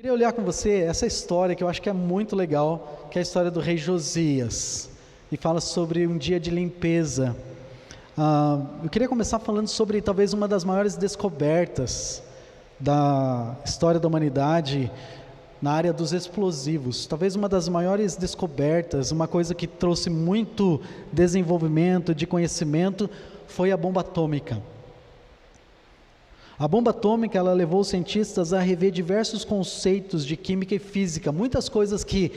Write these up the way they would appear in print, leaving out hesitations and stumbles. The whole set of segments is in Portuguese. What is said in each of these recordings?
Queria olhar com você essa história que eu acho que é muito legal, que é a história do rei Josias, e fala sobre um dia de limpeza. Eu queria começar falando sobre talvez uma das maiores descobertas da história da humanidade na área dos explosivos. Talvez uma das maiores descobertas, uma coisa que trouxe muito desenvolvimento de conhecimento, foi a bomba atômica. A bomba atômica, ela levou os cientistas a rever diversos conceitos de química e física, muitas coisas que,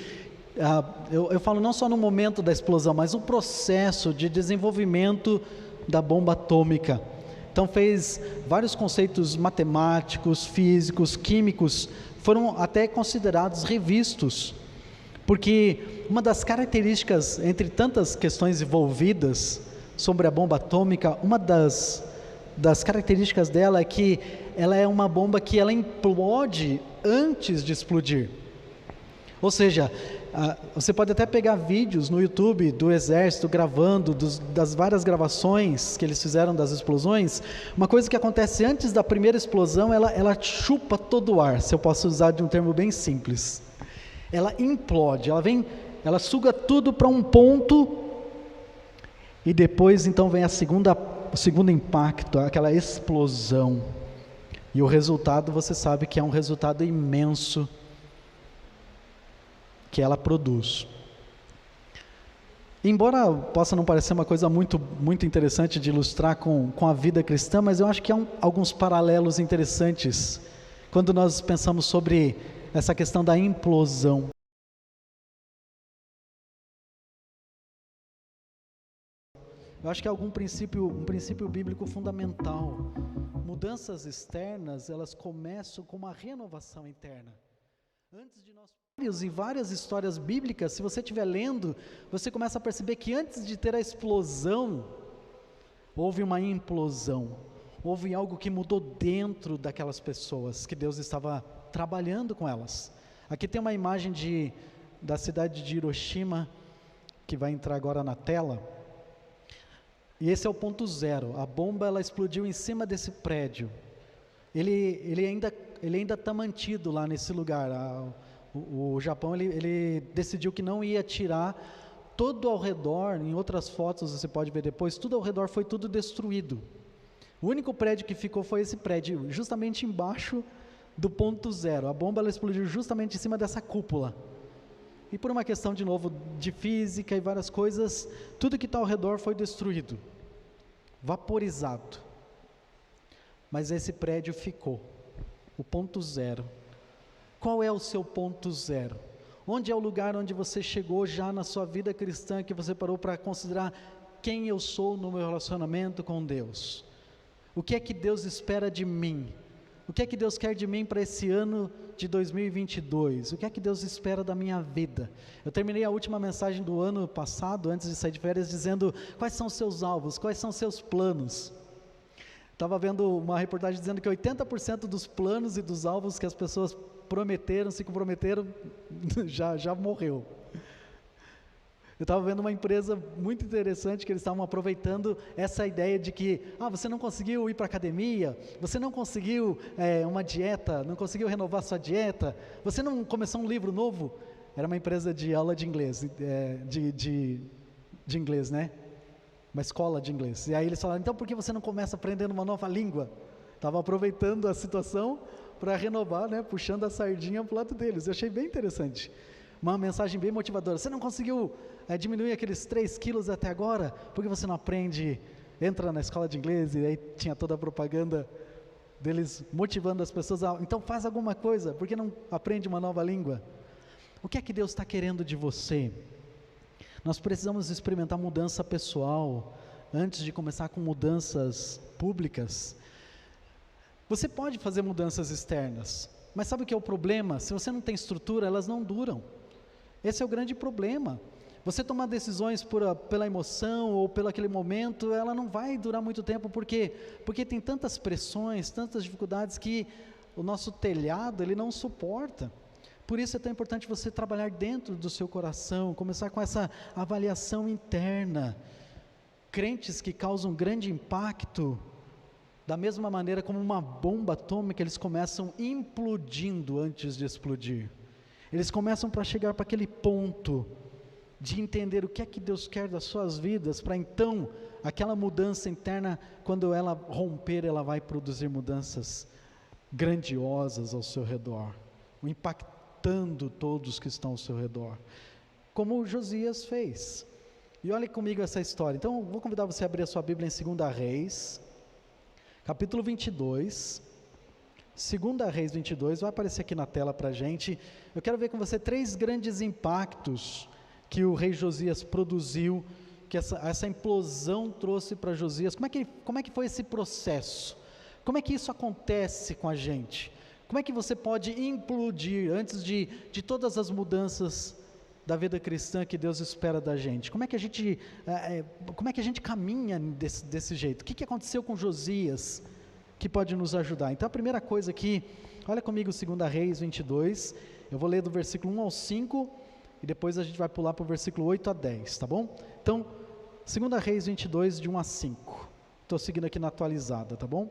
eu falo não só no momento da explosão, mas o processo de desenvolvimento da bomba atômica. Então fez vários conceitos matemáticos, físicos, químicos, foram até considerados revistos, porque uma das características, entre tantas questões envolvidas sobre a bomba atômica, uma das características dela é que ela é uma bomba que ela implode antes de explodir. Ou seja, você pode até pegar vídeos no YouTube do exército gravando, das várias gravações que eles fizeram das explosões. Uma coisa que acontece antes da primeira explosão, ela chupa todo o ar, se eu posso usar de um termo bem simples. Ela implode, ela suga tudo para um ponto, e depois então vem o segundo impacto, aquela explosão. E o resultado, você sabe que é um resultado imenso que ela produz. Embora possa não parecer uma coisa muito, muito interessante de ilustrar com a vida cristã, mas eu acho que há alguns paralelos interessantes quando nós pensamos sobre essa questão da implosão. Eu acho que é um princípio bíblico fundamental. Mudanças externas, elas começam com uma renovação interna. Antes de nós e várias histórias bíblicas, se você estiver lendo, você começa a perceber que antes de ter a explosão, houve uma implosão. Houve algo que mudou dentro daquelas pessoas, que Deus estava trabalhando com elas. Aqui tem uma imagem da cidade de Hiroshima, que vai entrar agora na tela. E esse é o ponto zero. A bomba, ela explodiu em cima desse prédio. Ele ainda está mantido lá nesse lugar. O Japão, ele decidiu que não ia tirar todo ao redor. Em outras fotos você pode ver depois, tudo ao redor foi tudo destruído. O único prédio que ficou foi esse prédio, justamente embaixo do ponto zero. A bomba, ela explodiu justamente em cima dessa cúpula. E por uma questão, de novo, de física e várias coisas, tudo que está ao redor foi destruído, vaporizado. Mas esse prédio ficou, o ponto zero. Qual é o seu ponto zero? Onde é o lugar onde você chegou já na sua vida cristã, que você parou para considerar quem eu sou no meu relacionamento com Deus? O que é que Deus espera de mim? O que é que Deus quer de mim para esse ano de 2022? O que é que Deus espera da minha vida? Eu terminei a última mensagem do ano passado, antes de sair de férias, dizendo quais são os seus alvos, quais são os seus planos. Estava vendo uma reportagem dizendo que 80% dos planos e dos alvos que as pessoas se comprometeram, já morreu. Eu estava vendo uma empresa muito interessante, que eles estavam aproveitando essa ideia de que, você não conseguiu ir para a academia, você não conseguiu uma dieta, não conseguiu renovar sua dieta, você não começou um livro novo. Era uma empresa de aula de inglês, de inglês, né? Uma escola de inglês. E aí eles falaram, então por que você não começa aprendendo uma nova língua? Estava aproveitando a situação para renovar, né? Puxando a sardinha para o lado deles. Eu achei bem interessante. Uma mensagem bem motivadora. Você não conseguiu diminuir aqueles 3 quilos até agora? Por que você não aprende? Entra na escola de inglês, e aí tinha toda a propaganda deles motivando as pessoas então faz alguma coisa, por que não aprende uma nova língua? O que é que Deus está querendo de você? Nós precisamos experimentar mudança pessoal antes de começar com mudanças públicas. Você pode fazer mudanças externas, mas sabe o que é o problema? Se você não tem estrutura, elas não duram. Esse é o grande problema. Você tomar decisões pela emoção ou pelo aquele momento, ela não vai durar muito tempo. Por quê? Porque tem tantas pressões, tantas dificuldades que o nosso telhado, ele não suporta. Por isso é tão importante você trabalhar dentro do seu coração, começar com essa avaliação interna. Crentes que causam grande impacto Da mesma maneira como uma bomba atômica, eles começam implodindo antes de explodir. Eles começam para chegar para aquele ponto de entender o que é que Deus quer das suas vidas, para então, aquela mudança interna, quando ela romper, ela vai produzir mudanças grandiosas ao seu redor, impactando todos que estão ao seu redor, como Josias fez. E olhe comigo essa história. Então, vou convidar você a abrir a sua Bíblia em 2 Reis, capítulo 22, 2 Reis 22, vai aparecer aqui na tela para a gente. Eu quero ver com você 3 grandes impactos que o rei Josias produziu, que essa implosão trouxe para Josias. Como é que foi esse processo? Como é que isso acontece com a gente? Como é que você pode implodir antes de todas as mudanças da vida cristã que Deus espera da gente? Como é que a gente caminha desse jeito? O que aconteceu com Josias que pode nos ajudar? Então a primeira coisa aqui, olha comigo 2 Reis 22, eu vou ler do versículo 1 ao 5, e depois a gente vai pular para o versículo 8 a 10, tá bom? Então, 2 Reis 22, de 1 a 5, estou seguindo aqui na atualizada, tá bom?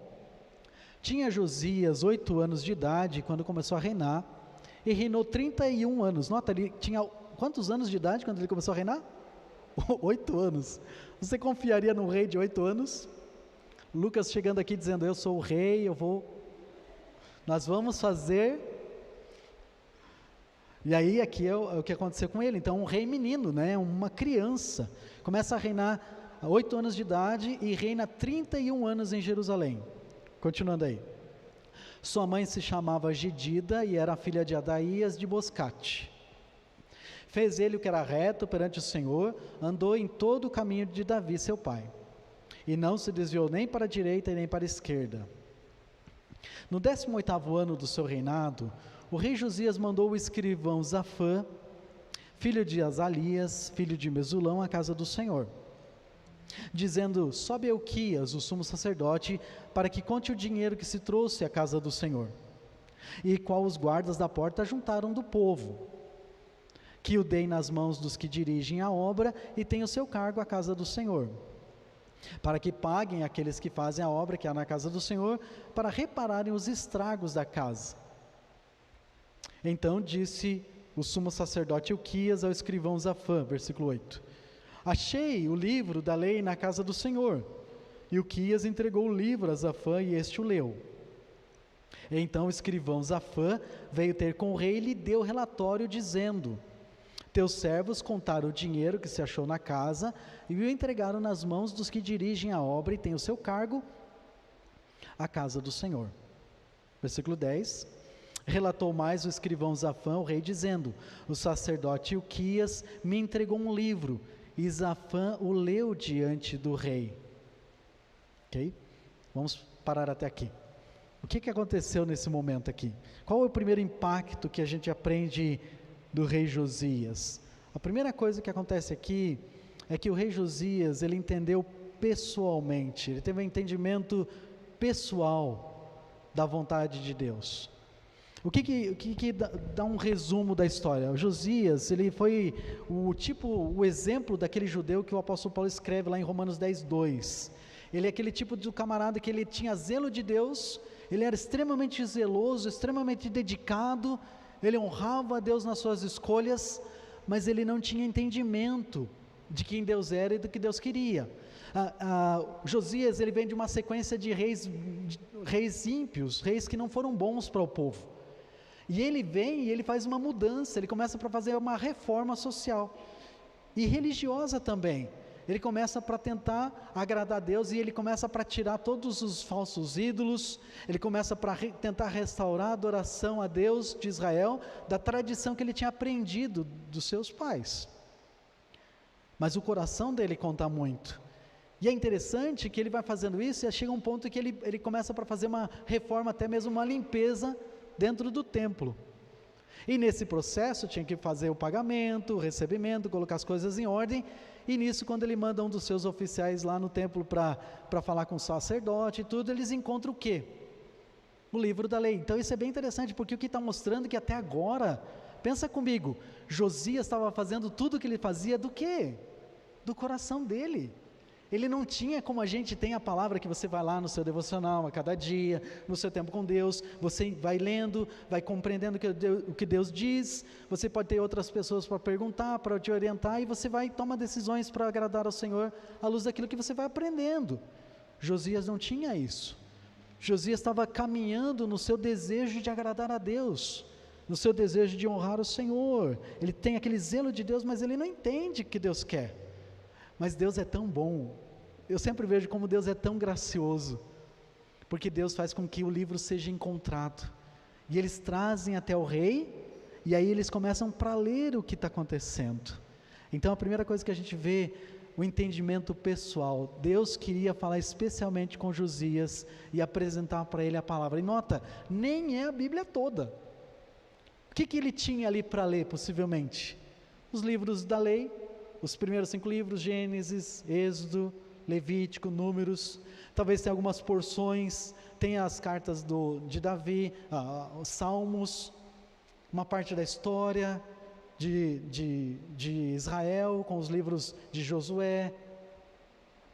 Tinha Josias 8 anos de idade quando começou a reinar, e reinou 31 anos, nota, ele tinha quantos anos de idade quando ele começou a reinar? 8 anos, você confiaria num rei de 8 anos? Lucas chegando aqui dizendo, eu sou o rei, nós vamos fazer... E aí aqui é o que aconteceu com ele. Então um rei menino, né, uma criança, começa a reinar a 8 anos de idade e reina 31 anos em Jerusalém. Continuando aí. Sua mãe se chamava Gedida e era filha de Adaías de Boscate. Fez ele o que era reto perante o Senhor, andou em todo o caminho de Davi seu pai, e não se desviou nem para a direita e nem para a esquerda. No 18º ano do seu reinado, o rei Josias mandou o escrivão Zafã, filho de Azalias, filho de Mesulão, à casa do Senhor, dizendo, sobe Euquias, o sumo sacerdote, para que conte o dinheiro que se trouxe à casa do Senhor, e qual os guardas da porta juntaram do povo, que o deem nas mãos dos que dirigem a obra e têm o seu cargo à casa do Senhor, para que paguem aqueles que fazem a obra que há na casa do Senhor, para repararem os estragos da casa. Então disse o sumo sacerdote Euquias ao escrivão Zafã, versículo 8, achei o livro da lei na casa do Senhor. E Euquias entregou o livro a Zafã e este o leu. Então o escrivão Zafã veio ter com o rei e lhe deu relatório dizendo, teus servos contaram o dinheiro que se achou na casa e o entregaram nas mãos dos que dirigem a obra e têm o seu cargo, a casa do Senhor. Versículo 10, relatou mais o escrivão Zafã ao rei dizendo, o sacerdote Euquias me entregou um livro, e Zafã o leu diante do rei. Ok? Vamos parar até aqui. O que aconteceu nesse momento aqui? Qual é o primeiro impacto que a gente aprende do rei Josias? A primeira coisa que acontece aqui é que o rei Josias, ele entendeu pessoalmente, ele teve um entendimento pessoal da vontade de Deus. O que dá um resumo da história? O Josias, ele foi o exemplo daquele judeu que o apóstolo Paulo escreve lá em Romanos 10:2. Ele é aquele tipo de camarada que ele tinha zelo de Deus, ele era extremamente zeloso, extremamente dedicado, ele honrava a Deus nas suas escolhas, mas ele não tinha entendimento de quem Deus era e do que Deus queria. Josias, ele vem de uma sequência de reis ímpios, reis que não foram bons para o povo. E ele vem e ele faz uma mudança, ele começa para fazer uma reforma social e religiosa também. Ele começa para tentar agradar a Deus e ele começa para tirar todos os falsos ídolos, ele começa para tentar restaurar a adoração a Deus de Israel, da tradição que ele tinha aprendido dos seus pais. Mas o coração dele conta muito. E é interessante que ele vai fazendo isso e chega um ponto que ele começa para fazer uma reforma, até mesmo uma limpeza dentro do templo. E nesse processo tinha que fazer o pagamento, o recebimento, colocar as coisas em ordem, e nisso quando ele manda um dos seus oficiais lá no templo para falar com o sacerdote e tudo, eles encontram o quê? O livro da lei. Então isso é bem interessante, porque o que está mostrando que até agora, pensa comigo, Josias estava fazendo tudo o que ele fazia do quê? Do coração dele. Ele não tinha como a gente tem a palavra que você vai lá no seu devocional a cada dia, no seu tempo com Deus, você vai lendo, vai compreendendo o que Deus diz, você pode ter outras pessoas para perguntar, para te orientar, e você vai tomar decisões para agradar ao Senhor à luz daquilo que você vai aprendendo. Josias não tinha isso. Josias estava caminhando no seu desejo de agradar a Deus, no seu desejo de honrar o Senhor. Ele tem aquele zelo de Deus, mas ele não entende o que Deus quer. Mas Deus é tão bom, eu sempre vejo como Deus é tão gracioso, porque Deus faz com que o livro seja encontrado, e eles trazem até o rei, e aí eles começam para ler o que está acontecendo. Então a primeira coisa que a gente vê, o entendimento pessoal, Deus queria falar especialmente com Josias, e apresentar para ele a palavra, e nota, nem é a Bíblia toda. O que ele tinha ali para ler possivelmente? Os livros da lei, os primeiros 5 livros, Gênesis, Êxodo, Levítico, Números, talvez tenha algumas porções, tem as cartas de Davi, os Salmos, uma parte da história de Israel, com os livros de Josué,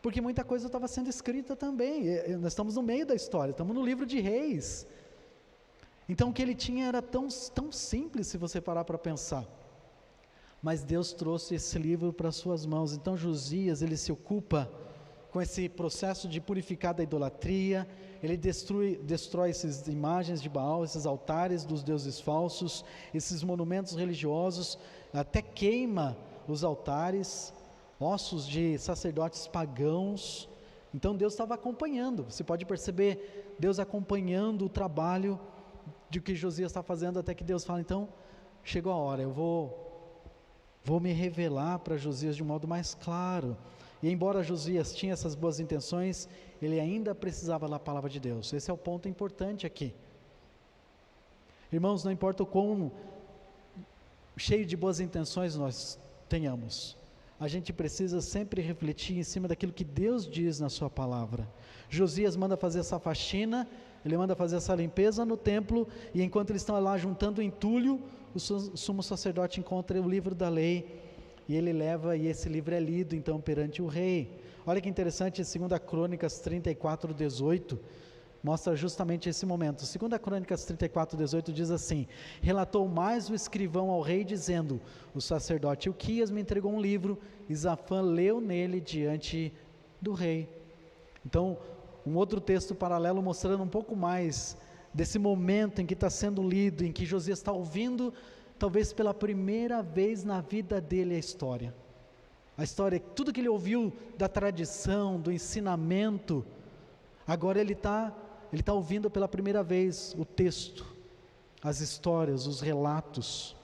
porque muita coisa estava sendo escrita também, nós estamos no meio da história, estamos no livro de Reis, então o que ele tinha era tão simples, se você parar para pensar, mas Deus trouxe esse livro para suas mãos. Então Josias, ele se ocupa com esse processo de purificar da idolatria, ele destrói essas imagens de Baal, esses altares dos deuses falsos, esses monumentos religiosos, até queima os altares, ossos de sacerdotes pagãos. Então Deus estava acompanhando, você pode perceber Deus acompanhando o trabalho de que Josias está fazendo, até que Deus fala, então chegou a hora, eu vou me revelar para Josias de um modo mais claro. E embora Josias tinha essas boas intenções, ele ainda precisava da palavra de Deus. Esse é o ponto importante aqui. Irmãos, não importa o quão cheio de boas intenções nós tenhamos, a gente precisa sempre refletir em cima daquilo que Deus diz na sua palavra. Josias manda fazer essa faxina, ele manda fazer essa limpeza no templo, e enquanto eles estão lá juntando o entulho, o sumo sacerdote encontra o livro da lei, e ele leva, e esse livro é lido então perante o rei. Olha que interessante, 2 Crônicas 34, 18, mostra justamente esse momento. 2 Crônicas 34, 18 diz assim: relatou mais o escrivão ao rei, dizendo, o sacerdote Ilquias me entregou um livro, e Zafã leu nele diante do rei. Então, um outro texto paralelo mostrando um pouco mais desse momento em que está sendo lido, em que Josias está ouvindo, talvez pela primeira vez na vida dele, a história, tudo que ele ouviu da tradição, do ensinamento, agora ele está ouvindo pela primeira vez o texto, as histórias, os relatos,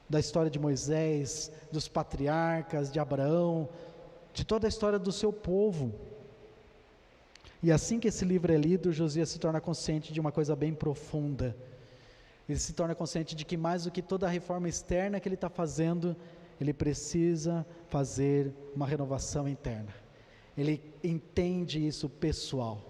da história de Moisés, dos patriarcas, de Abraão, de toda a história do seu povo. E assim que esse livro é lido, Josias se torna consciente de uma coisa bem profunda. Ele se torna consciente de que mais do que toda a reforma externa que ele está fazendo, ele precisa fazer uma renovação interna. Ele entende isso pessoal.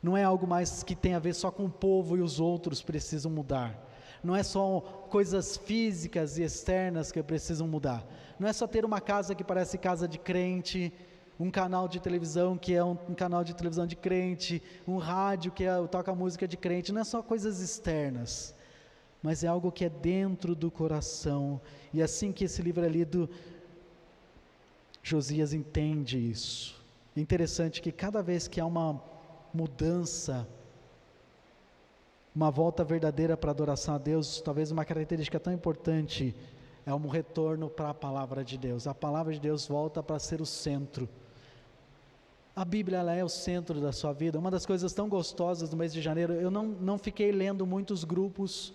Não é algo mais que tem a ver só com o povo e os outros precisam mudar. Não é só coisas físicas e externas que precisam mudar. Não é só ter uma casa que parece casa de crente, um canal de televisão que é um canal de televisão de crente, um rádio que toca música de crente, não é só coisas externas, mas é algo que é dentro do coração. E assim que esse livro é lido, Josias entende isso. É interessante que cada vez que há uma mudança, uma volta verdadeira para a adoração a Deus, talvez uma característica tão importante é um retorno para a palavra de Deus. A palavra de Deus volta para ser o centro. A Bíblia, ela é o centro da sua vida. Uma das coisas tão gostosas do mês de janeiro, eu não fiquei lendo muitos grupos,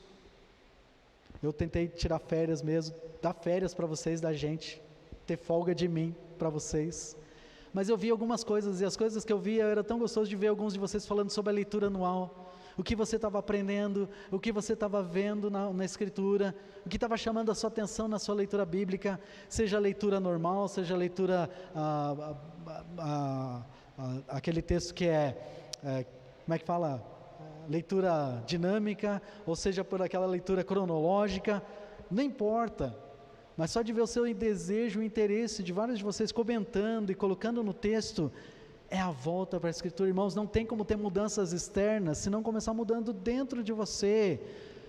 eu tentei tirar férias mesmo, dar férias para vocês, da gente, ter folga de mim para vocês, mas eu vi algumas coisas, e as coisas que eu via, era tão gostoso de ver alguns de vocês falando sobre a leitura anual, o que você estava aprendendo, o que você estava vendo na Escritura, o que estava chamando a sua atenção na sua leitura bíblica, seja a leitura normal, seja a leitura, aquele texto que como é que fala? Leitura dinâmica, ou seja, por aquela leitura cronológica, não importa, mas só de ver o seu desejo, o interesse de vários de vocês comentando e colocando no texto, É a volta para a Escritura. Irmãos, não tem como ter mudanças externas se não começar mudando dentro de você.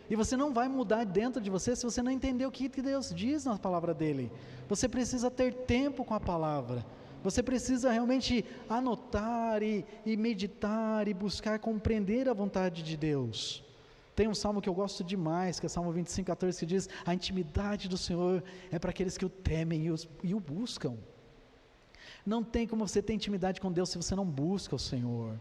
E você não vai mudar dentro de você se você não entender o que Deus diz na palavra dele. Você precisa ter tempo com a palavra. Você precisa realmente anotar e meditar e buscar compreender a vontade de Deus. Tem um salmo que eu gosto demais, que é o Salmo 25:14, que diz: a intimidade do Senhor é para aqueles que o temem e o buscam. Não tem como você ter intimidade com Deus se você não busca o Senhor.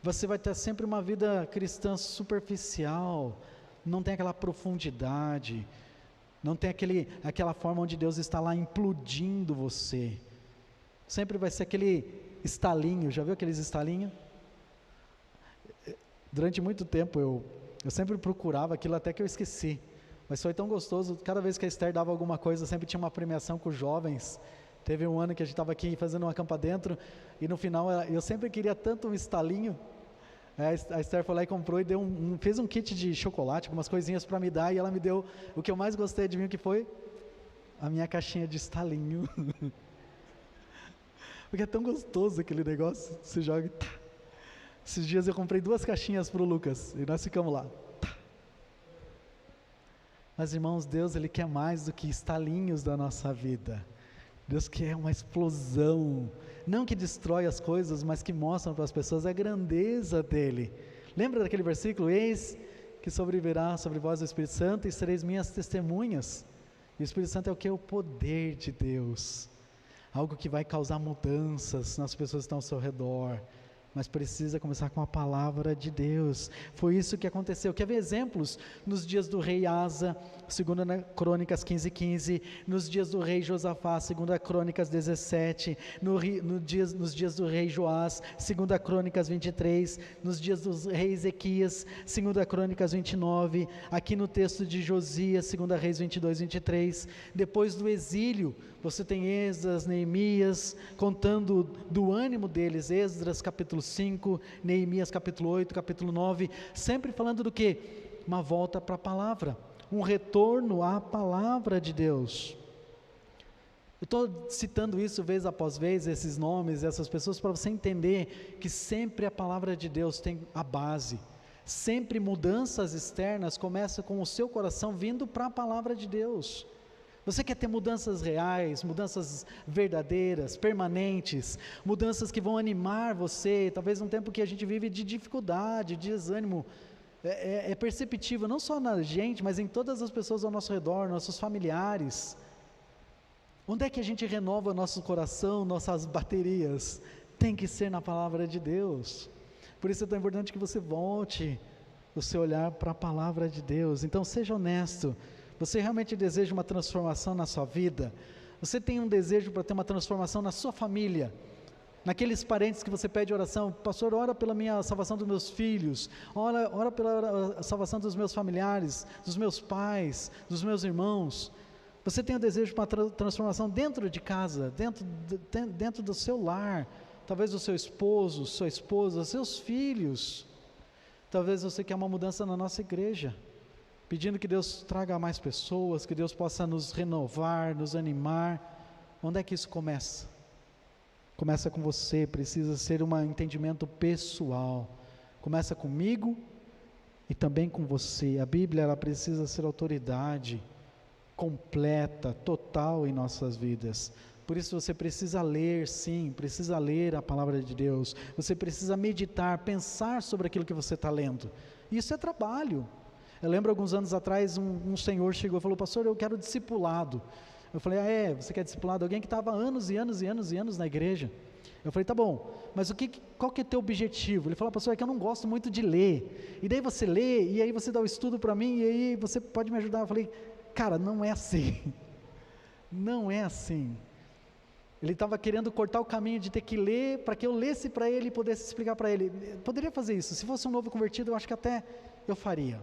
Você vai ter sempre uma vida cristã superficial, não tem aquela profundidade, não tem aquela forma onde Deus está lá implodindo você. Sempre vai ser aquele estalinho, já viu aqueles estalinhos? Durante muito tempo eu sempre procurava aquilo até que eu esqueci, mas foi tão gostoso. Cada vez que a Esther dava alguma coisa, sempre tinha uma premiação com os jovens. Teve um ano que a gente estava aqui fazendo uma campa dentro, e no final eu sempre queria tanto um estalinho. A Esther foi lá e comprou e fez um kit de chocolate, algumas coisinhas para me dar, e ela me deu o que eu mais gostei de mim, que foi a minha caixinha de estalinho. Porque é tão gostoso aquele negócio, você joga e tá. Esses dias eu comprei 2 caixinhas para o Lucas, e nós ficamos lá. Tá. Mas irmãos, Deus, Ele quer mais do que estalinhos da nossa vida. Deus quer uma explosão, não que destrói as coisas, mas que mostram para as pessoas a grandeza dEle. Lembra daquele versículo? Eis que sobrevirá sobre vós o Espírito Santo e sereis minhas testemunhas. E o Espírito Santo é o que? O poder de Deus. Algo que vai causar mudanças nas pessoas que estão ao seu redor. Mas precisa começar com a palavra de Deus. Foi isso que aconteceu. Quer ver exemplos? Nos dias do rei Asa, 2 Crônicas 15:15, nos dias do rei Josafá, 2 Crônicas 17, nos dias do rei Joás, 2 Crônicas 23, nos dias do rei Ezequias, 2 Crônicas 29, aqui no texto de Josias, 2 Reis 22:23, depois do exílio, você tem Esdras, Neemias, contando do ânimo deles, Esdras capítulo 5, Neemias capítulo 8, capítulo 9, sempre falando do quê? Uma volta para a palavra, um retorno à palavra de Deus. Eu estou citando isso vez após vez, esses nomes, essas pessoas, para você entender que sempre a palavra de Deus tem a base, sempre mudanças externas começam com o seu coração vindo para a palavra de Deus. Você quer ter mudanças reais, mudanças verdadeiras, permanentes, mudanças que vão animar você, talvez num tempo que a gente vive de dificuldade, de desânimo, é perceptível, não só na gente, mas em todas as pessoas ao nosso redor, nossos familiares. Onde é que a gente renova nosso coração, nossas baterias? Tem que ser na palavra de Deus. Por isso é tão importante que você volte o seu olhar para a palavra de Deus. Então seja honesto. Você realmente deseja uma transformação na sua vida? Você tem um desejo para ter uma transformação na sua família? Naqueles parentes que você pede oração, pastor, ora pela minha salvação dos meus filhos, ora pela salvação dos meus familiares, dos meus pais, dos meus irmãos. Você tem o desejo para uma transformação dentro de casa, dentro do seu lar, talvez do seu esposo, sua esposa, seus filhos. Talvez você quer uma mudança na nossa igreja, pedindo que Deus traga mais pessoas, que Deus possa nos renovar, nos animar. Onde é que isso começa? Começa com você, precisa ser um entendimento pessoal. Começa comigo e também com você. A Bíblia, ela precisa ser autoridade completa, total em nossas vidas. Por isso você precisa ler, sim, precisa ler a palavra de Deus. Você precisa meditar, pensar sobre aquilo que você está lendo. Isso é trabalho. Eu lembro alguns anos atrás, um senhor chegou e falou, pastor, eu quero discipulado. Eu falei, você quer discipulado? Alguém que estava anos e anos e anos e anos na igreja. Eu falei, tá bom, mas qual que é teu objetivo? Ele falou, pastor, é que eu não gosto muito de ler. E daí você lê, e aí você dá o estudo para mim, e aí você pode me ajudar. Eu falei, cara, não é assim. Não é assim. Ele estava querendo cortar o caminho de ter que ler, para que eu lesse para ele e pudesse explicar para ele. Eu poderia fazer isso. Se fosse um novo convertido, eu acho que até eu faria.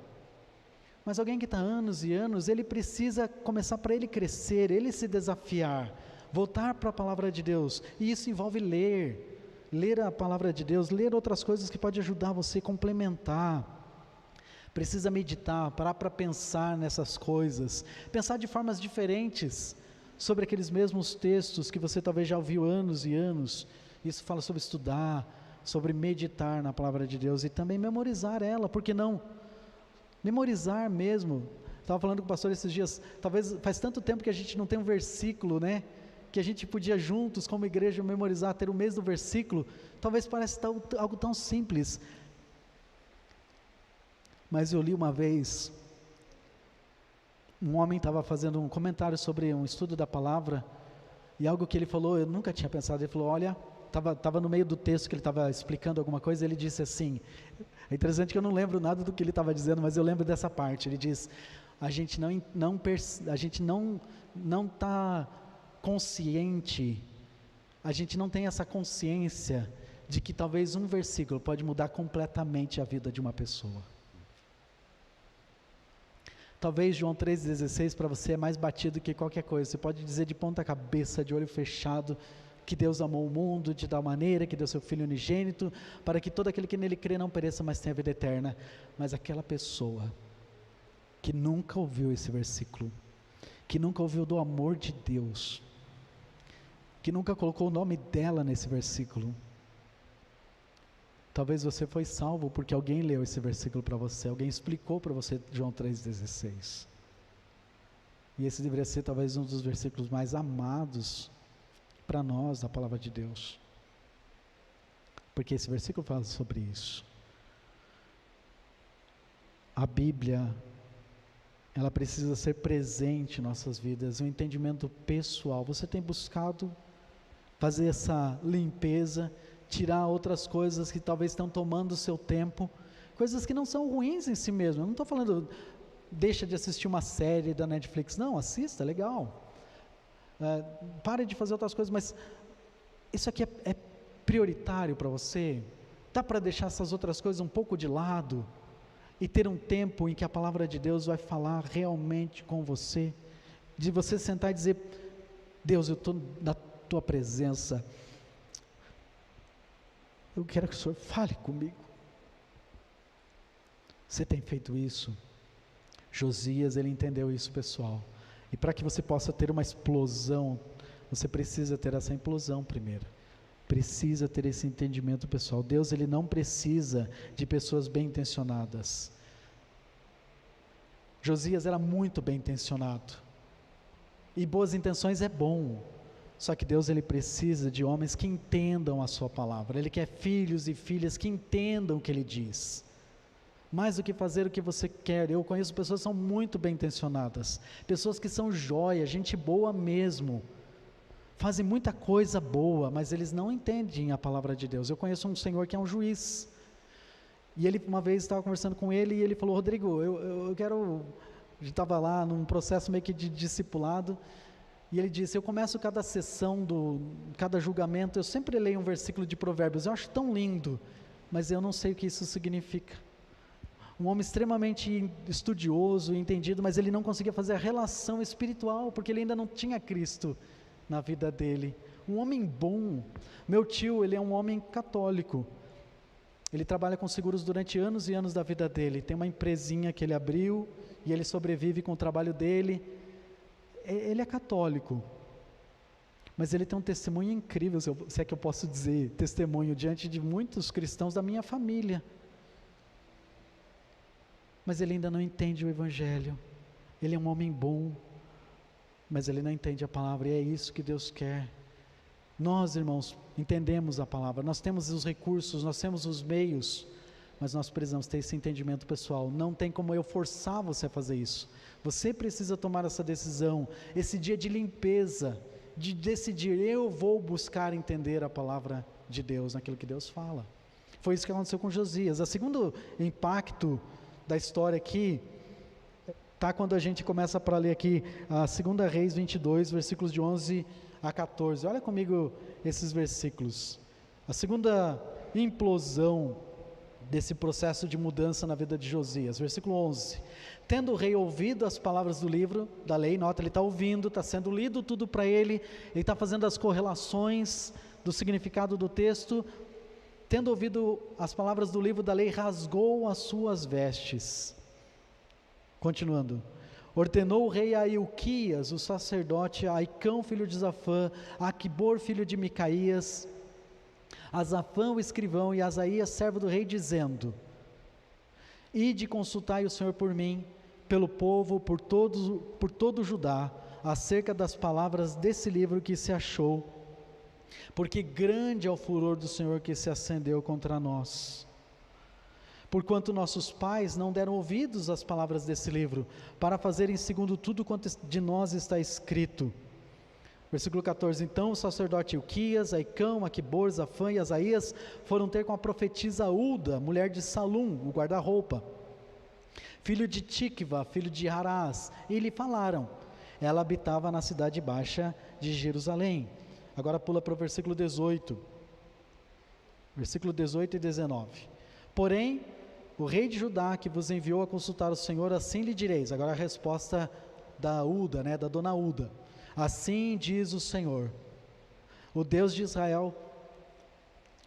Mas alguém que está anos e anos, ele precisa começar para ele crescer, ele se desafiar, voltar para a palavra de Deus, e isso envolve ler a palavra de Deus, ler outras coisas que pode ajudar você a complementar, precisa meditar, parar para pensar nessas coisas, pensar de formas diferentes, sobre aqueles mesmos textos que você talvez já ouviu anos e anos, Isso fala sobre estudar, sobre meditar na palavra de Deus e também memorizar ela, por que não? Memorizar mesmo. Estava falando com o pastor esses dias, talvez faz tanto tempo que a gente não tem um versículo, né? Que a gente podia juntos, como igreja, memorizar, ter o mesmo versículo. Talvez pareça algo tão simples. Mas eu li uma vez, um homem estava fazendo um comentário sobre um estudo da palavra, e algo que ele falou, eu nunca tinha pensado, ele falou, olha, estava no meio do texto que ele estava explicando alguma coisa, ele disse assim, é interessante que eu não lembro nada do que ele estava dizendo, mas eu lembro dessa parte, ele diz, a gente não está consciente, a gente não tem essa consciência de que talvez um versículo pode mudar completamente a vida de uma pessoa. Talvez João 3,16 para você é mais batido que qualquer coisa, você pode dizer de ponta cabeça, de olho fechado, que Deus amou o mundo de tal maneira, que deu seu Filho unigênito, para que todo aquele que nele crê não pereça, mas tenha vida eterna. Mas aquela pessoa que nunca ouviu esse versículo, que nunca ouviu do amor de Deus, que nunca colocou o nome dela nesse versículo, talvez você foi salvo porque alguém leu esse versículo para você, alguém explicou para você João 3,16. E esse deveria ser talvez um dos versículos mais amados para nós da palavra de Deus, porque esse versículo fala sobre isso. A Bíblia, ela precisa ser presente em nossas vidas, um entendimento pessoal. Você tem buscado fazer essa limpeza, tirar outras coisas que talvez estão tomando o seu tempo, coisas que não são ruins em si mesmo. Eu não estou falando, deixa de assistir uma série da Netflix, não, assista, é legal. Pare de fazer outras coisas, mas isso aqui é prioritário para você? Dá para deixar essas outras coisas um pouco de lado e ter um tempo em que a palavra de Deus vai falar realmente com você, de você sentar e dizer, Deus, eu estou na tua presença, eu quero que o Senhor fale comigo. Você tem feito isso? Josias, ele entendeu isso, pessoal. E para que você possa ter uma explosão, você precisa ter essa implosão primeiro. Precisa ter esse entendimento, pessoal. Deus, ele não precisa de pessoas bem intencionadas. Josias era muito bem intencionado. E boas intenções é bom. Só que Deus, ele precisa de homens que entendam a sua palavra. Ele quer filhos e filhas que entendam o que ele diz. Mais do que fazer o que você quer. Eu conheço pessoas que são muito bem intencionadas, pessoas que são joia, gente boa mesmo, fazem muita coisa boa, mas eles não entendem a palavra de Deus. Eu conheço um senhor que é um juiz, e ele, uma vez, estava conversando com ele, e ele falou, Rodrigo, eu quero, a gente estava lá num processo meio que de discipulado, e ele disse, eu começo cada sessão, cada julgamento, eu sempre leio um versículo de Provérbios, eu acho tão lindo, mas eu não sei o que isso significa. Um homem extremamente estudioso e entendido, mas ele não conseguia fazer a relação espiritual, porque ele ainda não tinha Cristo na vida dele. Um homem bom. Meu tio, ele é um homem católico. Ele trabalha com seguros durante anos e anos da vida dele. Tem uma empresinha que ele abriu e ele sobrevive com o trabalho dele. Ele é católico, mas ele tem um testemunho incrível, se é que eu posso dizer, testemunho diante de muitos cristãos da minha família. Mas ele ainda não entende o Evangelho. Ele é um homem bom, mas ele não entende a palavra, e é isso que Deus quer. Nós, irmãos, entendemos a palavra, nós temos os recursos, nós temos os meios, mas nós precisamos ter esse entendimento pessoal. Não tem como eu forçar você a fazer isso. Você precisa tomar essa decisão, esse dia de limpeza, de decidir, eu vou buscar entender a palavra de Deus, naquilo que Deus fala. Foi isso que aconteceu com Josias. O segundo impacto da história aqui, está quando a gente começa para ler aqui, a 2 Reis 22, versículos de 11 a 14, olha comigo esses versículos, a segunda implosão desse processo de mudança na vida de Josias, versículo 11, tendo o rei ouvido as palavras do livro da lei, nota, ele está ouvindo, está sendo lido tudo para ele está fazendo as correlações do significado do texto, tendo ouvido as palavras do livro da lei, rasgou as suas vestes. Continuando. Ordenou o rei a Ilquias, o sacerdote, a Aicão, filho de Zafã, a Aquibor, filho de Micaías, a Safã o escrivão e a Asaías servo do rei, dizendo: ide consultai o Senhor por mim, pelo povo, por todo Judá, acerca das palavras desse livro que se achou, porque grande é o furor do Senhor que se acendeu contra nós. Porquanto nossos pais não deram ouvidos às palavras desse livro, para fazerem segundo tudo quanto de nós está escrito. Versículo 14, então o sacerdote Ilquias, Aicão, Aquibor, Safã e Asaías foram ter com a profetisa Ulda, mulher de Salum, o guarda-roupa, filho de Tikva, filho de Harás, e lhe falaram. Ela habitava na cidade baixa de Jerusalém. Agora pula para o versículo 18. Versículo 18 e 19. Porém, o rei de Judá que vos enviou a consultar o Senhor, assim lhe direis. Agora a resposta da Ulda, da dona Ulda. Assim diz o Senhor, o Deus de Israel,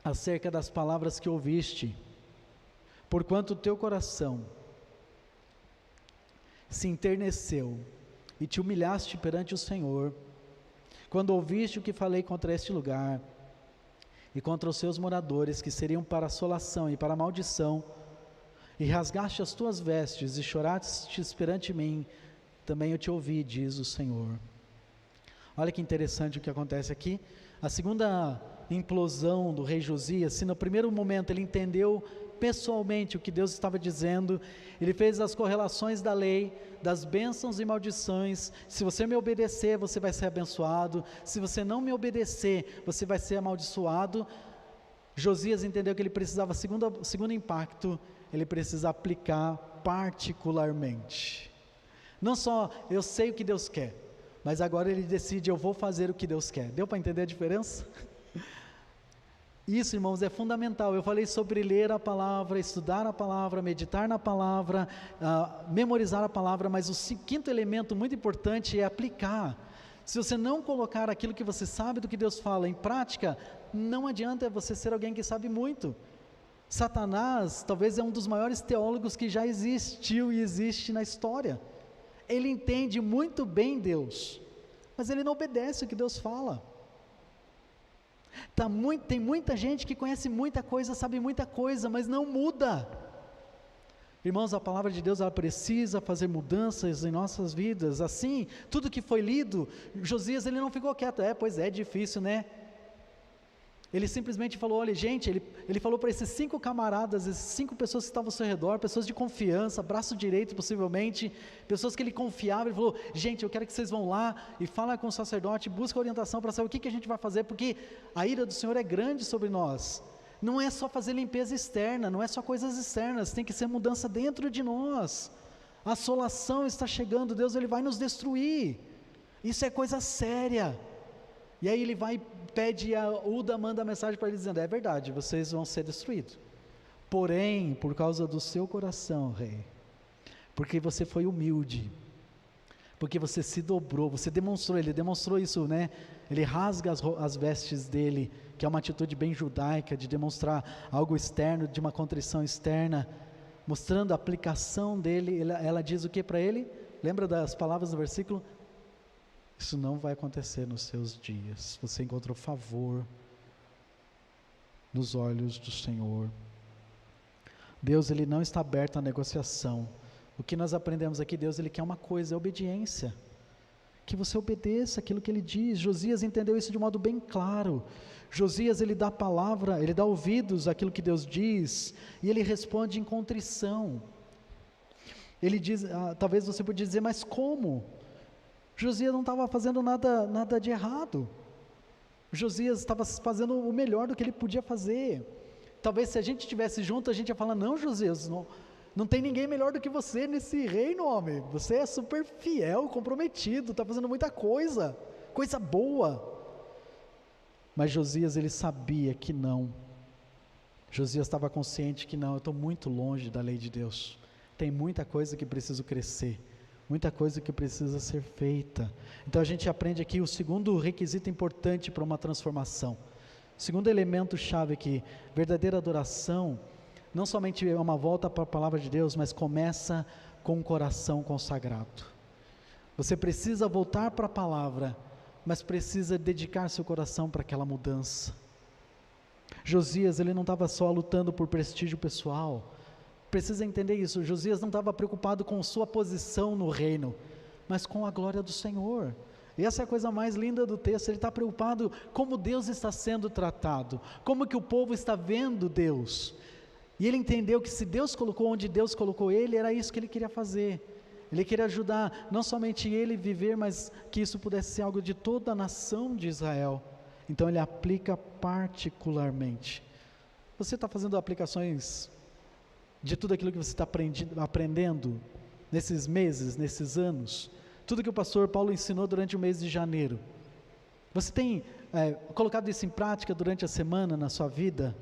acerca das palavras que ouviste, porquanto o teu coração se enterneceu e te humilhaste perante o Senhor, quando ouviste o que falei contra este lugar e contra os seus moradores, que seriam para assolação e para maldição, e rasgaste as tuas vestes e choraste perante mim, também eu te ouvi, diz o Senhor. Olha que interessante o que acontece aqui. A segunda implosão do rei Josias, se no primeiro momento ele entendeu pessoalmente o que Deus estava dizendo, ele fez as correlações da lei, das bênçãos e maldições. Se você me obedecer, você vai ser abençoado. Se você não me obedecer, você vai ser amaldiçoado. Josias entendeu que ele precisava, segundo impacto, ele precisa aplicar particularmente. Não só eu sei o que Deus quer, mas agora ele decide, eu vou fazer o que Deus quer. Deu para entender a diferença? Isso, irmãos, é fundamental. Eu falei sobre ler a palavra, estudar a palavra, meditar na palavra, memorizar a palavra, mas o quinto elemento muito importante é aplicar. Se você não colocar aquilo que você sabe do que Deus fala em prática, não adianta você ser alguém que sabe muito. Satanás talvez é um dos maiores teólogos que já existiu e existe na história. Ele entende muito bem Deus, mas ele não obedece o que Deus fala. Tem muita gente que conhece muita coisa, sabe muita coisa, mas não muda. Irmãos, a palavra de Deus, ela precisa fazer mudanças em nossas vidas. Assim, tudo que foi lido, Josias, ele não ficou quieto. Pois é difícil, né? Ele simplesmente falou, olha gente, ele falou para esses 5 camaradas, essas 5 pessoas que estavam ao seu redor, pessoas de confiança, braço direito possivelmente, pessoas que ele confiava, ele falou, gente, eu quero que vocês vão lá e falem com o sacerdote, busquem orientação para saber o que a gente vai fazer, porque a ira do Senhor é grande sobre nós. Não é só fazer limpeza externa, não é só coisas externas, tem que ser mudança dentro de nós. A assolação está chegando, Deus ele vai nos destruir, isso é coisa séria. E aí ele vai, pede, a Ulda manda a mensagem para ele dizendo, é verdade, vocês vão ser destruídos, porém, por causa do seu coração, rei, porque você foi humilde, porque você se dobrou, ele demonstrou isso, ele rasga as vestes dele, que é uma atitude bem judaica, de demonstrar algo externo, de uma contrição externa, mostrando a aplicação dele. Ela diz o que para ele? Lembra das palavras do versículo? Isso não vai acontecer nos seus dias. Você encontrou favor nos olhos do Senhor. Deus, ele não está aberto à negociação. O que nós aprendemos aqui, Deus, ele quer uma coisa, é obediência. Que você obedeça aquilo que ele diz. Josias entendeu isso de modo bem claro. Josias, ele dá a palavra, ele dá ouvidos àquilo que Deus diz, e ele responde em contrição. Ele diz, talvez você podia dizer, mas como? Josias não estava fazendo nada de errado. Josias estava fazendo o melhor do que ele podia fazer. Talvez se a gente estivesse junto, a gente ia falar, não Josias, não tem ninguém melhor do que você nesse reino, homem. Você é super fiel, comprometido, está fazendo muita coisa boa. Mas Josias, ele sabia que não. Josias estava consciente que não, eu estou muito longe da lei de Deus. Tem muita coisa que preciso crescer. Muita coisa que precisa ser feita. Então a gente aprende aqui o segundo requisito importante para uma transformação. O segundo elemento chave aqui, verdadeira adoração, não somente é uma volta para a palavra de Deus, mas começa com um coração consagrado. Você precisa voltar para a palavra, mas precisa dedicar seu coração para aquela mudança. Josias, ele não estava só lutando por prestígio pessoal. Precisa entender isso. Josias não estava preocupado com sua posição no reino, mas com a glória do Senhor. E essa é a coisa mais linda do texto. Ele está preocupado como Deus está sendo tratado, como que o povo está vendo Deus. E ele entendeu que se Deus colocou onde Deus colocou ele, era isso que ele queria fazer. Ele queria ajudar não somente ele viver, mas que isso pudesse ser algo de toda a nação de Israel. Então ele aplica particularmente. Você está fazendo aplicações de tudo aquilo que você está aprendendo nesses meses, nesses anos? Tudo que o pastor Paulo ensinou durante o mês de janeiro. Você tem colocado isso em prática durante a semana na sua vida?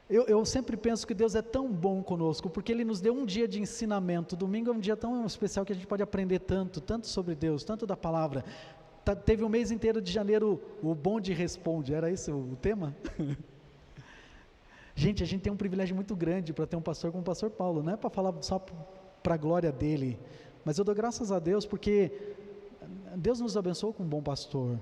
Eu sempre penso que Deus é tão bom conosco, porque Ele nos deu um dia de ensinamento. Domingo é um dia tão especial que a gente pode aprender tanto sobre Deus, tanto da palavra. Teve um mês inteiro de janeiro, o bonde responde, era esse o tema? Gente, a gente tem um privilégio muito grande para ter um pastor como o pastor Paulo, não é para falar só para a glória dele, mas eu dou graças a Deus porque Deus nos abençoou com um bom pastor.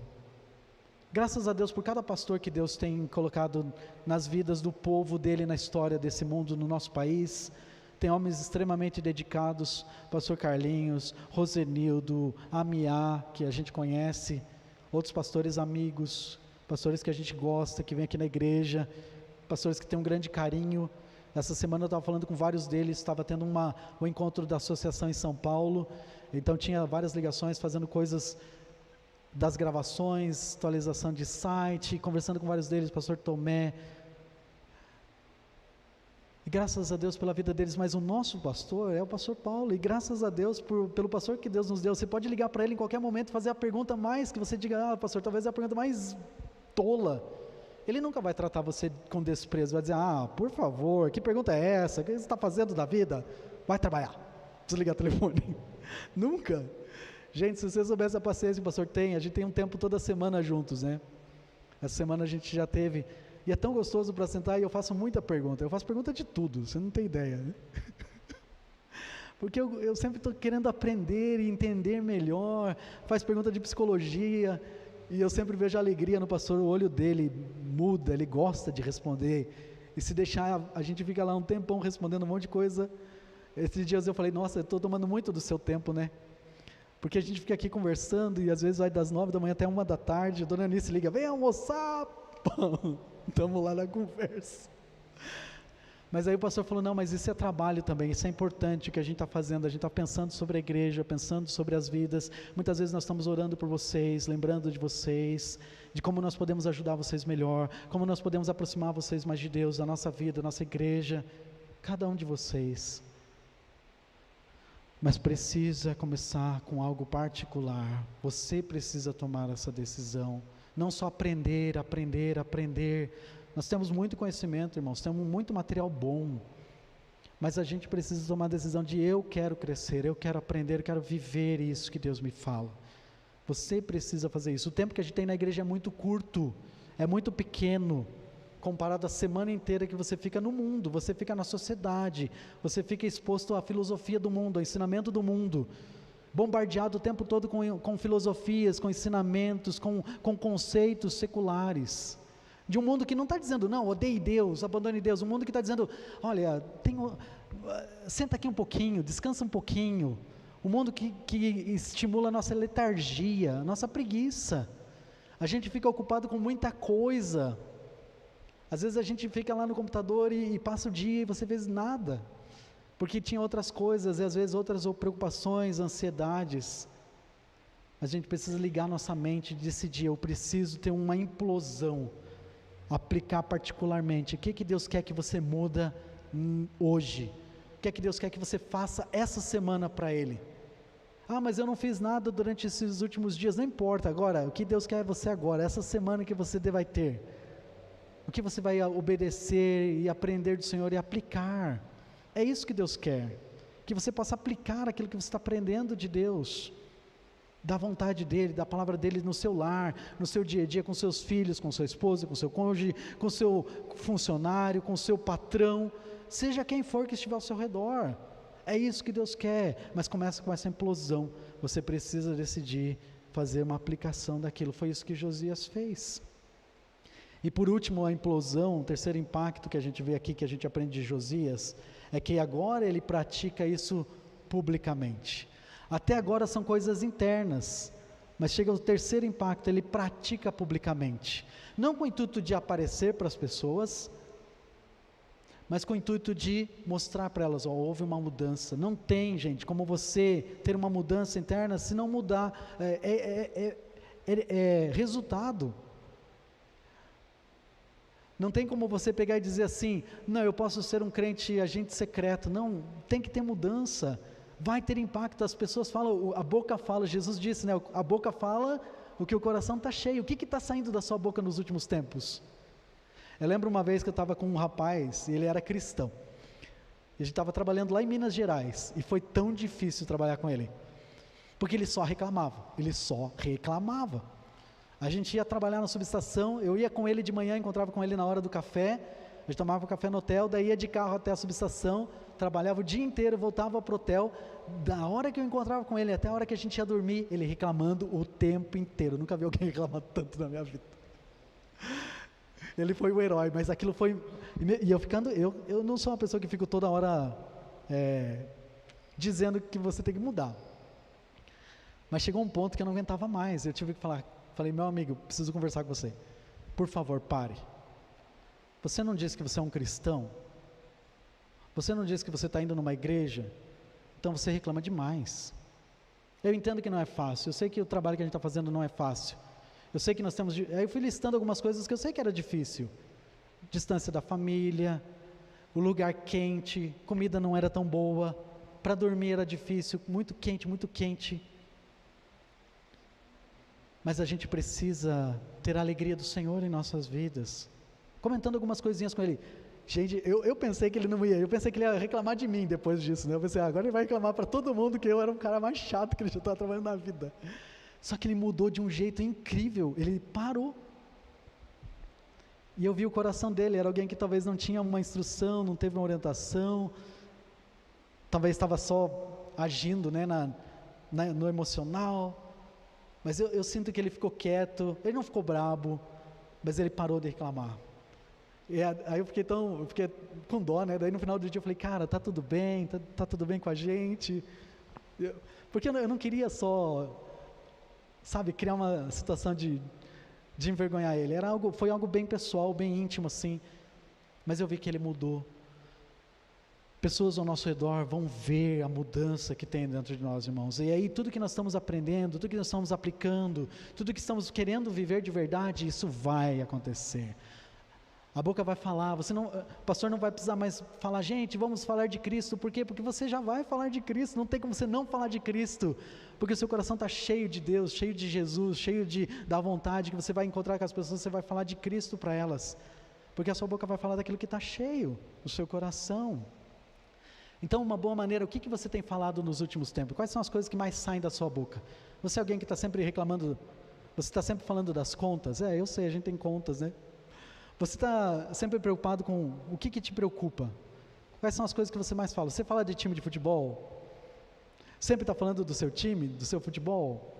Graças a Deus por cada pastor que Deus tem colocado nas vidas do povo dele, na história desse mundo, no nosso país. Tem homens extremamente dedicados, pastor Carlinhos, Rosenildo, Amiá, que a gente conhece, outros pastores amigos, pastores que a gente gosta, que vem aqui na igreja, pastores que têm um grande carinho. Essa semana eu estava falando com vários deles, estava tendo um encontro da associação em São Paulo, então tinha várias ligações, fazendo coisas das gravações, atualização de site, conversando com vários deles, pastor Tomé, e graças a Deus pela vida deles, mas o nosso pastor é o pastor Paulo, e graças a Deus pelo pastor que Deus nos deu. Você pode ligar para ele em qualquer momento e fazer a pergunta mais, que você diga, pastor, talvez é a pergunta mais tola, ele nunca vai tratar você com desprezo, vai dizer, por favor, que pergunta é essa, o que você está fazendo da vida? Vai trabalhar, desligar o telefone. Nunca. Gente, se você soubesse a paciência que o pastor tem, a gente tem um tempo toda semana juntos, né? Essa semana a gente já teve, e é tão gostoso para sentar, e eu faço muita pergunta, eu faço pergunta de tudo, você não tem ideia, né? Porque eu sempre estou querendo aprender e entender melhor, faz pergunta de psicologia, e eu sempre vejo a alegria no pastor, o olho dele muda, ele gosta de responder, e se deixar, a gente fica lá um tempão respondendo um monte de coisa. Esses dias eu falei, nossa, eu estou tomando muito do seu tempo, né? Porque a gente fica aqui conversando e às vezes vai das 9 da manhã até 1 da tarde, a dona Anice liga, vem almoçar, estamos lá na conversa. Mas aí o pastor falou, não, mas isso é trabalho também, isso é importante o que a gente está fazendo, a gente está pensando sobre a igreja, pensando sobre as vidas, muitas vezes nós estamos orando por vocês, lembrando de vocês, de como nós podemos ajudar vocês melhor, como nós podemos aproximar vocês mais de Deus, da nossa vida, da nossa igreja, cada um de vocês. Mas precisa começar com algo particular, você precisa tomar essa decisão, não só aprender, nós temos muito conhecimento, irmãos, temos muito material bom, mas a gente precisa tomar a decisão de eu quero crescer, eu quero aprender, eu quero viver isso que Deus me fala. Você precisa fazer isso. O tempo que a gente tem na igreja é muito curto, é muito pequeno, comparado à semana inteira que você fica no mundo, você fica na sociedade, você fica exposto à filosofia do mundo, ao ensinamento do mundo, bombardeado o tempo todo com filosofias, com ensinamentos, com conceitos seculares, de um mundo que não está dizendo, não, odeie Deus, abandone Deus, um mundo que está dizendo, olha, senta aqui um pouquinho, descansa um pouquinho, um mundo que estimula a nossa letargia, a nossa preguiça, a gente fica ocupado com muita coisa. Às vezes a gente fica lá no computador e passa o dia e você fez nada, porque tinha outras coisas, e às vezes outras preocupações, ansiedades. A gente precisa ligar nossa mente e decidir, eu preciso ter uma implosão, aplicar particularmente, o que Deus quer que você muda hoje, o que Deus quer que você faça essa semana para Ele. Mas eu não fiz nada durante esses últimos dias, não importa, agora, o que Deus quer você agora, essa semana que você vai ter, o que você vai obedecer e aprender do Senhor e aplicar, é isso que Deus quer, que você possa aplicar aquilo que você está aprendendo de Deus, da vontade dEle, da palavra dEle no seu lar, no seu dia a dia, com seus filhos, com sua esposa, com seu cônjuge, com seu funcionário, com seu patrão, seja quem for que estiver ao seu redor, é isso que Deus quer, mas começa com essa implosão, você precisa decidir fazer uma aplicação daquilo, foi isso que Josias fez. E por último, a implosão, o terceiro impacto que a gente vê aqui, que a gente aprende de Josias, é que agora ele pratica isso publicamente. Até agora são coisas internas, mas chega o terceiro impacto, ele pratica publicamente. Não com o intuito de aparecer para as pessoas, mas com o intuito de mostrar para elas, houve uma mudança. Não tem, gente, como você ter uma mudança interna se não mudar, resultado. Não tem como você pegar e dizer assim, não, eu posso ser um crente agente secreto. Não, tem que ter mudança, vai ter impacto. As pessoas falam, a boca fala, Jesus disse, né? A boca fala o que o coração está cheio. O que está saindo da sua boca nos últimos tempos? Eu lembro uma vez que eu estava com um rapaz, e ele era cristão, e a gente estava trabalhando lá em Minas Gerais, e foi tão difícil trabalhar com ele, porque ele só reclamava. A gente ia trabalhar na subestação, eu ia com ele de manhã, encontrava com ele na hora do café, a gente tomava café no hotel, daí ia de carro até a subestação, trabalhava o dia inteiro, voltava para o hotel, da hora que eu encontrava com ele até a hora que a gente ia dormir, ele reclamando o tempo inteiro. Eu nunca vi alguém reclamar tanto na minha vida. Ele foi o herói, mas aquilo foi, e eu não sou uma pessoa que fico toda hora dizendo que você tem que mudar, mas chegou um ponto que eu não aguentava mais, eu tive que falei, meu amigo, preciso conversar com você, por favor, pare. Você não disse que você é um cristão? Você não disse que você está indo numa igreja? Então você reclama demais. Eu entendo que não é fácil, eu sei que o trabalho que a gente está fazendo não é fácil, eu sei que nós temos, aí eu fui listando algumas coisas que eu sei que era difícil, distância da família, o lugar quente, comida não era tão boa, para dormir era difícil, muito quente, mas a gente precisa ter a alegria do Senhor em nossas vidas. Comentando algumas coisinhas com ele, gente, eu pensei que ele não ia, eu pensei que ele ia reclamar de mim depois disso, né? Eu pensei, agora ele vai reclamar para todo mundo que eu era um cara mais chato que ele já estava trabalhando na vida. Só que ele mudou de um jeito incrível, ele parou, e eu vi o coração dele, era alguém que talvez não tinha uma instrução, não teve uma orientação, talvez estava só agindo, né, no emocional, mas eu sinto que ele ficou quieto, ele não ficou brabo, mas ele parou de reclamar. E aí eu fiquei com dó, né? Daí no final do dia eu falei, cara, tá tudo bem, tá tudo bem com a gente, porque eu não queria só, sabe, criar uma situação de envergonhar ele, foi algo bem pessoal, bem íntimo assim, mas eu vi que ele mudou. Pessoas ao nosso redor vão ver a mudança que tem dentro de nós, irmãos, e aí tudo que nós estamos aprendendo, tudo que nós estamos aplicando, tudo que estamos querendo viver de verdade, isso vai acontecer. A boca vai falar, o pastor não vai precisar mais falar, gente, vamos falar de Cristo. Por quê? Porque você já vai falar de Cristo, não tem como você não falar de Cristo, porque o seu coração está cheio de Deus, cheio de Jesus, cheio da vontade que você vai encontrar com as pessoas, você vai falar de Cristo para elas, porque a sua boca vai falar daquilo que está cheio no seu coração. Então, uma boa maneira, o que você tem falado nos últimos tempos? Quais são as coisas que mais saem da sua boca? Você é alguém que está sempre reclamando, você está sempre falando das contas? Eu sei, a gente tem contas, né? Você está sempre preocupado com o que te preocupa? Quais são as coisas que você mais fala? Você fala de time de futebol? Sempre está falando do seu time, do seu futebol?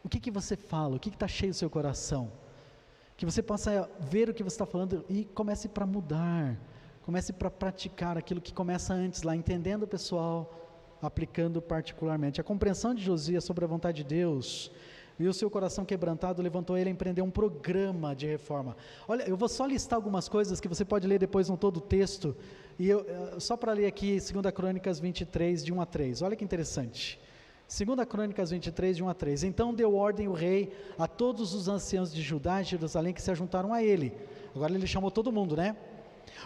O que você fala? O que está cheio do seu coração? Que você possa ver o que você está falando e comece para mudar. Comece para praticar aquilo que começa antes lá, entendendo o pessoal, aplicando particularmente. A compreensão de Josias sobre a vontade de Deus e o seu coração quebrantado levantou ele a empreender um programa de reforma. Olha, eu vou só listar algumas coisas que você pode ler depois no todo o texto, e só para ler aqui 2 Crônicas 23, de 1 a 3, olha que interessante. 2 Crônicas 23, de 1 a 3, então deu ordem o rei a todos os anciãos de Judá e Jerusalém que se ajuntaram a ele. Agora ele chamou todo mundo, né?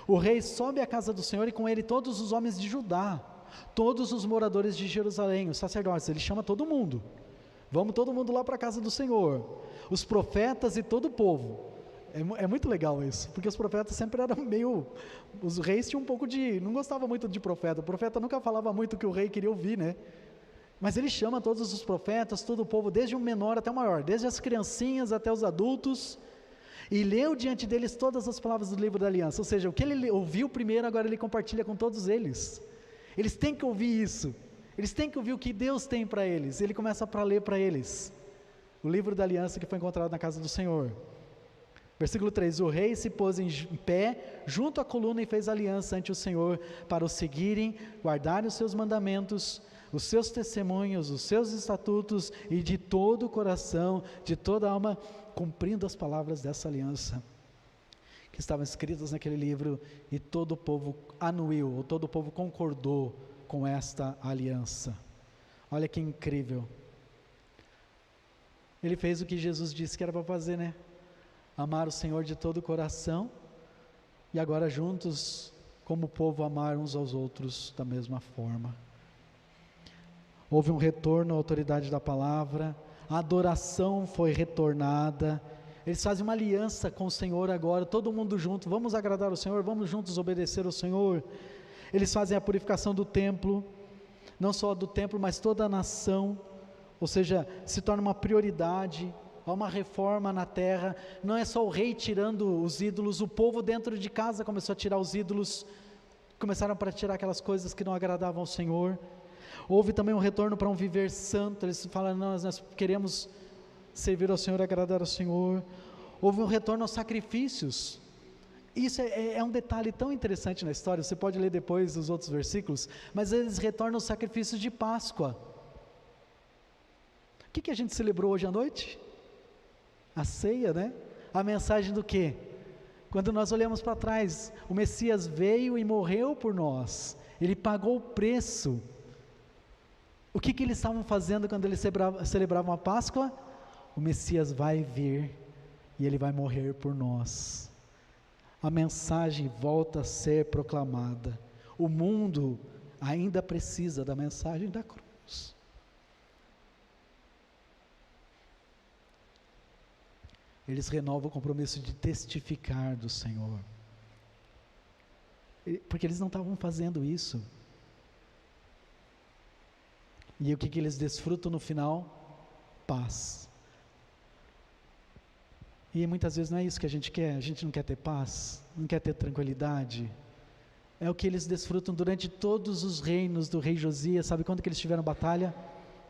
O rei sobe à casa do Senhor e com ele todos os homens de Judá, todos os moradores de Jerusalém, os sacerdotes, ele chama todo mundo. Vamos todo mundo lá para a casa do Senhor, os profetas e todo o povo. É muito legal isso, porque os profetas sempre eram os reis tinham um pouco não gostavam muito de profeta, o profeta nunca falava muito o que o rei queria ouvir, né? Mas ele chama todos os profetas, todo o povo, desde o menor até o maior, desde as criancinhas até os adultos, e leu diante deles todas as palavras do livro da aliança, ou seja, o que ele ouviu primeiro, agora ele compartilha com todos eles. Eles têm que ouvir isso, eles têm que ouvir o que Deus tem para eles. Ele começa a ler para eles o livro da aliança que foi encontrado na casa do Senhor. Versículo 3: o rei se pôs em pé junto à coluna e fez aliança ante o Senhor para o seguirem, guardarem os seus mandamentos, os seus testemunhos, os seus estatutos, e de todo o coração, de toda a alma, cumprindo as palavras dessa aliança, que estavam escritas naquele livro, e todo o povo anuiu, ou todo o povo concordou com esta aliança. Olha que incrível. Ele fez o que Jesus disse que era para fazer, né? Amar o Senhor de todo o coração, e agora juntos, como povo, amar uns aos outros da mesma forma. Houve um retorno à autoridade da palavra, a adoração foi retornada, eles fazem uma aliança com o Senhor agora, todo mundo junto, vamos agradar o Senhor, vamos juntos obedecer ao Senhor. Eles fazem a purificação do templo, não só do templo, mas toda a nação, ou seja, se torna uma prioridade. Há uma reforma na terra, não é só o rei tirando os ídolos, o povo dentro de casa começou a tirar os ídolos, começaram a tirar aquelas coisas que não agradavam ao Senhor. Houve também um retorno para um viver santo, eles falaram, nós queremos servir ao Senhor, agradar ao Senhor. Houve um retorno aos sacrifícios. Isso é um detalhe tão interessante na história, você pode ler depois os outros versículos, mas eles retornam aos sacrifícios de Páscoa. O que a gente celebrou hoje à noite? A ceia, né? A mensagem do quê? Quando nós olhamos para trás, o Messias veio e morreu por nós, ele pagou o preço. O que eles estavam fazendo quando eles celebravam a Páscoa? O Messias vai vir e ele vai morrer por nós. A mensagem volta a ser proclamada. O mundo ainda precisa da mensagem da cruz. Eles renovam o compromisso de testificar do Senhor, porque eles não estavam fazendo isso. E o que eles desfrutam no final? Paz. E muitas vezes não é isso que a gente quer, a gente não quer ter paz, não quer ter tranquilidade. É o que eles desfrutam durante todos os reinos do rei Josias. Sabe quando que eles tiveram batalha?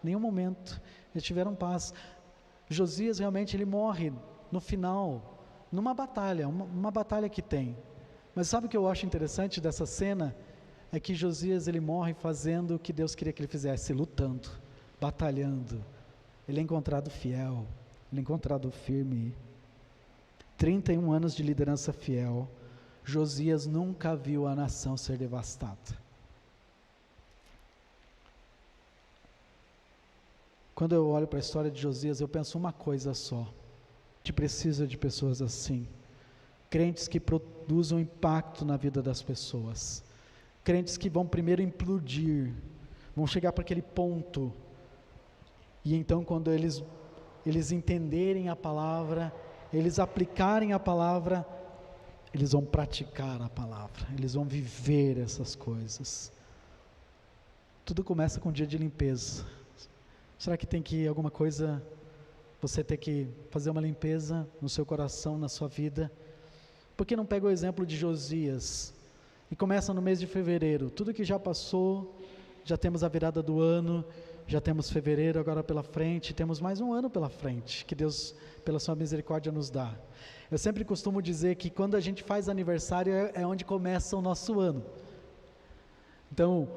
Nenhum momento, eles tiveram paz. Josias realmente ele morre no final, numa batalha, uma batalha que tem. Mas sabe o que eu acho interessante dessa cena? É que Josias ele morre fazendo o que Deus queria que ele fizesse, lutando, batalhando. Ele é encontrado fiel, ele é encontrado firme. 31 anos de liderança fiel. Josias nunca viu a nação ser devastada. Quando eu olho para a história de Josias, eu penso uma coisa só: a gente precisa de pessoas assim, crentes que produzam impacto na vida das pessoas, crentes que vão primeiro implodir, vão chegar para aquele ponto, e então quando eles entenderem a palavra, eles aplicarem a palavra, eles vão praticar a palavra, eles vão viver essas coisas. Tudo começa com um dia de limpeza. Será que tem que alguma coisa, você ter que fazer uma limpeza no seu coração, na sua vida? Por que não pega o exemplo de Josias e começa no mês de fevereiro? Tudo que já passou, já temos a virada do ano, já temos fevereiro agora pela frente, temos mais um ano pela frente, que Deus, pela sua misericórdia, nos dá. Eu sempre costumo dizer que quando a gente faz aniversário é onde começa o nosso ano. Então,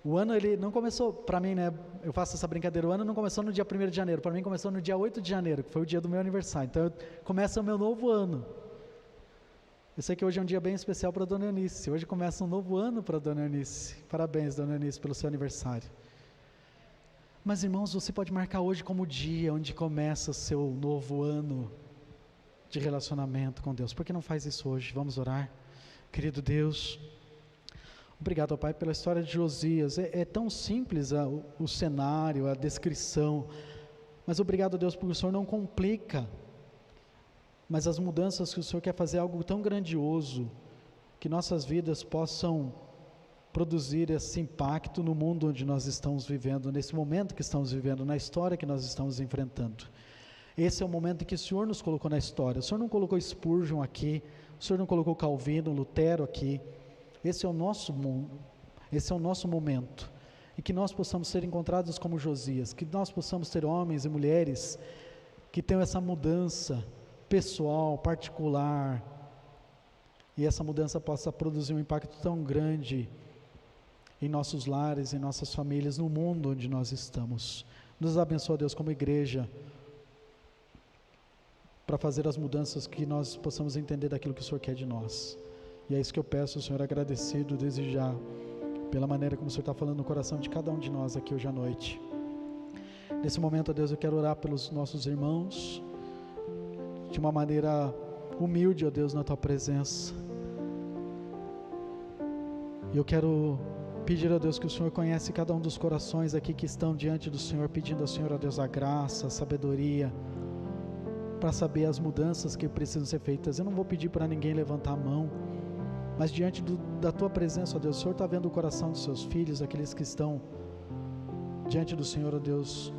o ano ele não começou, para mim, né, eu faço essa brincadeira, o ano não começou no dia 1º de janeiro, para mim começou no dia 8 de janeiro, que foi o dia do meu aniversário, então começa o meu novo ano. Eu sei que hoje é um dia bem especial para a Dona Eunice, hoje começa um novo ano para a Dona Eunice, parabéns Dona Eunice pelo seu aniversário. Mas irmãos, você pode marcar hoje como o dia onde começa o seu novo ano de relacionamento com Deus. Por que não faz isso hoje? Vamos orar. Querido Deus, obrigado, ó Pai, pela história de Josias. É tão simples o cenário, a descrição, mas obrigado, Deus, porque o Senhor não complica, mas as mudanças que o Senhor quer fazer é algo tão grandioso, que nossas vidas possam produzir esse impacto no mundo onde nós estamos vivendo, nesse momento que estamos vivendo, na história que nós estamos enfrentando. Esse é o momento em que o Senhor nos colocou na história. O Senhor não colocou Spurgeon aqui, o Senhor não colocou Calvino, Lutero aqui. Esse é o nosso mundo, esse é o nosso momento, e que nós possamos ser encontrados como Josias, que nós possamos ter homens e mulheres que tenham essa mudança pessoal, particular, e essa mudança possa produzir um impacto tão grande em nossos lares, em nossas famílias, no mundo onde nós estamos. Nos abençoa, Deus, como igreja, para fazer as mudanças que nós possamos entender daquilo que o Senhor quer de nós. E é isso que eu peço, Senhor, agradecido, desejar, pela maneira como o Senhor está falando no coração de cada um de nós aqui hoje à noite. Nesse momento, ó Deus, eu quero orar pelos nossos irmãos, de uma maneira humilde, ó Deus, na Tua presença. E eu quero pedir a Deus que o Senhor conhece cada um dos corações aqui que estão diante do Senhor, pedindo ao Senhor, a Deus, a graça, a sabedoria, para saber as mudanças que precisam ser feitas. Eu não vou pedir para ninguém levantar a mão, mas diante da Tua presença, ó Deus, o Senhor está vendo o coração dos Seus filhos, aqueles que estão diante do Senhor, ó Deus,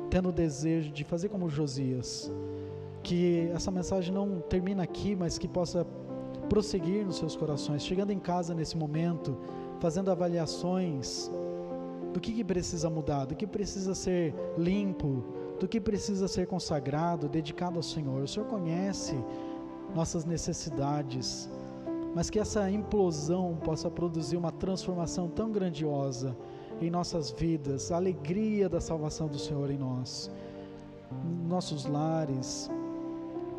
tendo o desejo de fazer como Josias, que essa mensagem não termina aqui, mas que possa prosseguir nos seus corações, chegando em casa nesse momento, fazendo avaliações do que precisa mudar, do que precisa ser limpo, do que precisa ser consagrado, dedicado ao Senhor. O Senhor conhece nossas necessidades, mas que essa implosão possa produzir uma transformação tão grandiosa em nossas vidas, a alegria da salvação do Senhor em nós, em nossos lares,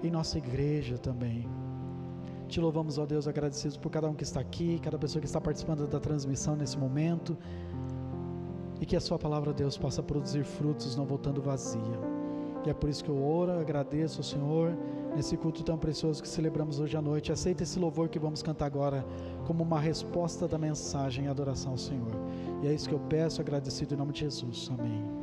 em nossa igreja também. Te louvamos, ó Deus, agradecidos por cada um que está aqui, cada pessoa que está participando da transmissão nesse momento, e que a Sua palavra, Deus, possa produzir frutos, não voltando vazia. E é por isso que eu oro, agradeço ao Senhor, nesse culto tão precioso que celebramos hoje à noite. Aceita esse louvor que vamos cantar agora, como uma resposta da mensagem e adoração ao Senhor. E é isso que eu peço, agradecido em nome de Jesus. Amém.